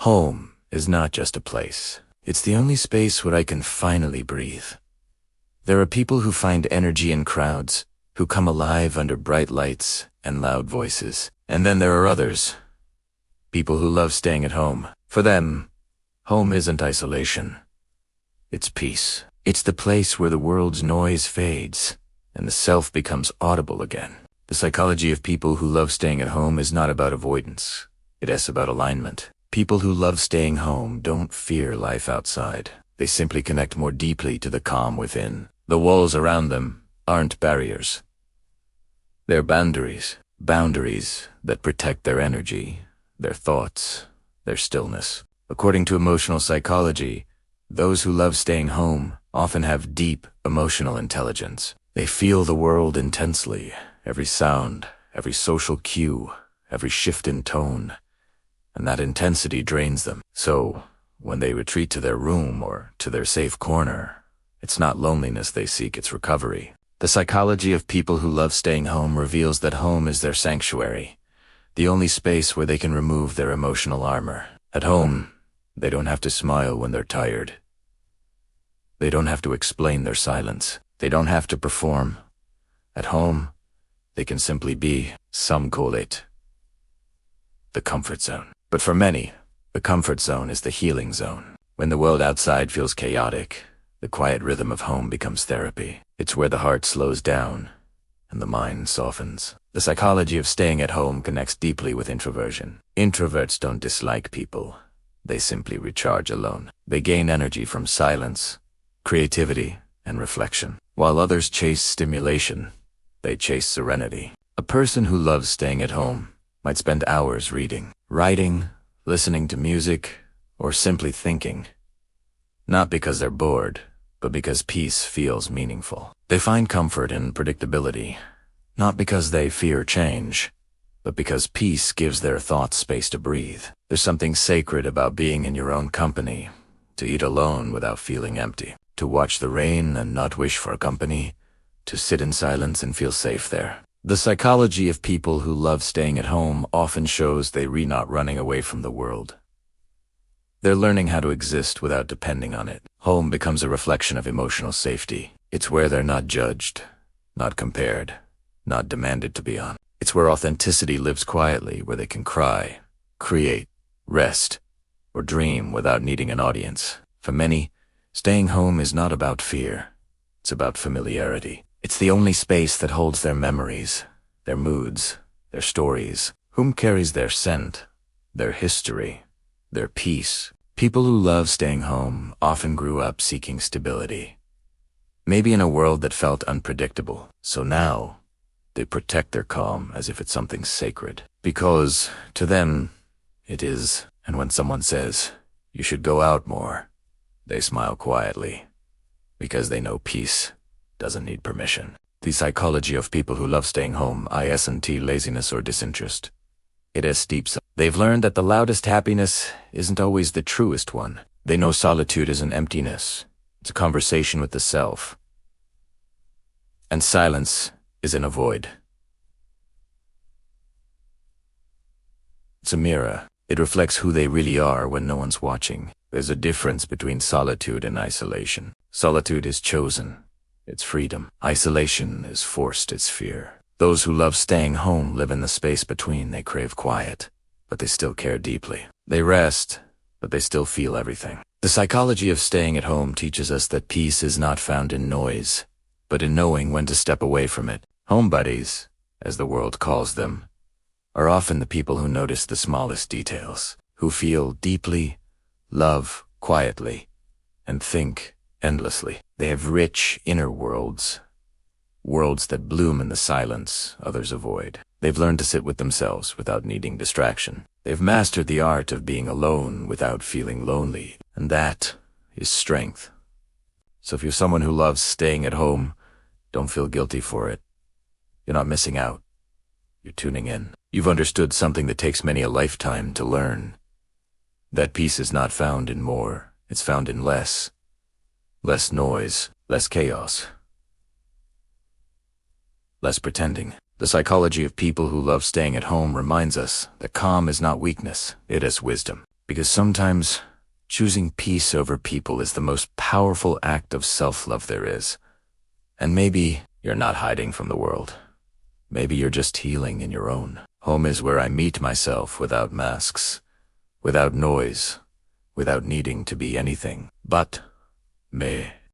Home is not just a place. It's the only space where I can finally breathe. There are people who find energy in crowds, who come alive under bright lights and loud voices. And then there are others, people who love staying at home. For them, home isn't isolation. It's peace. It's the place where the world's noise fades and the self becomes audible again. The psychology of people who love staying at home is not about avoidance. It is about alignment. People who love staying home don't fear life outside. They simply connect more deeply to the calm within. The walls around them aren't barriers. They're boundaries. Boundaries that protect their energy, their thoughts, their stillness. According to emotional psychology, those who love staying home often have deep emotional intelligence. They feel the world intensely, every sound, every social cue, every shift in tone, and that intensity drains them. So, when they retreat to their room or to their safe corner, it's not loneliness they seek, it's recovery. The psychology of people who love staying home reveals that home is their sanctuary, the only space where they can remove their emotional armor. At home, they don't have to smile when they're tired. They don't have to explain their silence. They don't have to perform. At home, they can simply be. Some call it the comfort zone. But for many, the comfort zone is the healing zone. When the world outside feels chaotic, the quiet rhythm of home becomes therapy. It's where the heart slows down and the mind softens. The psychology of staying at home connects deeply with introversion. Introverts don't dislike people. They simply recharge alone. They gain energy from silence, creativity, and reflection. While others chase stimulation, they chase serenity. A person who loves staying at home might spend hours reading, writing, listening to music, or simply thinking. Not because they're bored, but because peace feels meaningful. They find comfort in predictability, not because they fear change, but because peace gives their thoughts space to breathe. There's something sacred about being in your own company, to eat alone without feeling empty, to watch the rain and not wish for company, to sit in silence and feel safe there. The psychology of people who love staying at home often shows they're not running away from the world. They're learning how to exist without depending on it. Home becomes a reflection of emotional safety. It's where they're not judged, not compared, not demanded to be on. It's where authenticity lives quietly, where they can cry, create, rest, or dream without needing an audience. For many, staying home is not about fear. It's about familiarity. It's the only space that holds their memories, their moods, their stories. Home carries their scent, their history, their peace. People who love staying home often grew up seeking stability. Maybe in a world that felt unpredictable. So now, they protect their calm as if it's something sacred. Because, to them, it is. And when someone says, "You should go out more," they smile quietly. Because they know peace doesn't need permission. The psychology of people who love staying home isn't laziness or disinterest. It is deep. They've learned that the loudest happiness isn't always the truest one. They know solitude is an emptiness. It's a conversation with the self. And silence is in a void. It's a mirror. It reflects who they really are when no one's watching. There's a difference between solitude and isolation. Solitude is chosen. It's freedom. Isolation is forced. It's fear. Those who love staying home live in the space between. They crave quiet, but they still care deeply. They rest, but they still feel everything. The psychology of staying at home teaches us that peace is not found in noise, but in knowing when to step away from it. Home buddies, as the world calls them, are often the people who notice the smallest details, who feel deeply, love quietly, and think endlessly. They have rich inner worlds, worlds that bloom in the silence others avoid. They've learned to sit with themselves without needing distraction. They've mastered the art of being alone without feeling lonely, and that is strength. So if you're someone who loves staying at home, don't feel guilty for it. You're not missing out. You're tuning in. You've understood something that takes many a lifetime to learn. That peace is not found in more, it's found in less. Less noise, less chaos, less pretending. The psychology of people who love staying at home reminds us that calm is not weakness, it is wisdom. Because sometimes choosing peace over people is the most powerful act of self-love there is. And maybe you're not hiding from the world. Maybe you're just healing in your own. Home is where I meet myself without masks, without noise, without needing to be anything but me.